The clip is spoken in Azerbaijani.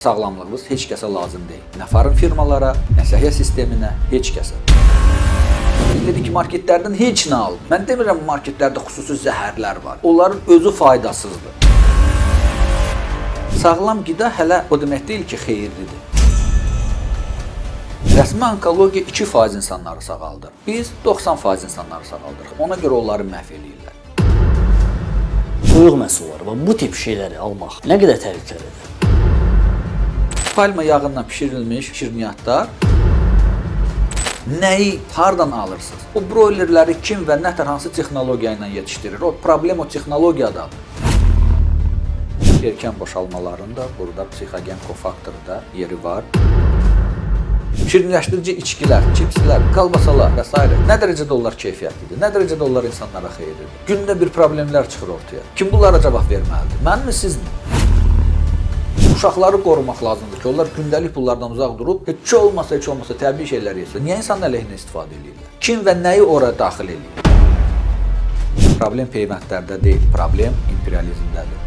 Sağlamlığımız heç kəsə lazım deyil. Nə farm firmalara, nə səhiyyə sisteminə, heç kəsə. Biz dedik ki, marketlərdən heç nə alın. Mən demirəm marketlərdə xüsusi zəhərlər var. Onların özü faydasızdır. Sağlam qida hələ o demək deyil ki, xeyirlidir. Rəsmi onkologiya 2% insanları sağaldır. Biz 90% insanları sağaldırıq. Ona görə onları məhv eləyirlər. Toyuq məhsulları və bu tip şeyləri almaq nə qədər təhlükəlidir? Palma yağından bişirilmiş şirniyyatlar nəyi, hardan alırsınız? O broilerləri kim və nə tər hansı texnologiya ilə yetişdirir? O problem o texnologiyadadır. Erkən boşalmalarında burada psixogen kofaktoru da yeri var. Şirinləşdirici içkilər, çipslər, kalbasalar və s. nə dərəcədə onlar keyfiyyətlidir, nə dərəcədə onlar insanlara xeyirlidir. Gündə bir problemlər çıxır ortaya. Kim bunlara cavab verməlidir? Mənmi, sizmi? Uşaqları qorumaq lazımdır ki, onlar gündəlik bunlardan uzaq durub, heç olmasa təbii şeylər yesin. Niyə insanın əleyhinə istifadə edirlər? Kim və nəyi ora daxil edir? Problem peyvəndlərdə deyil, problem imperializmdədir.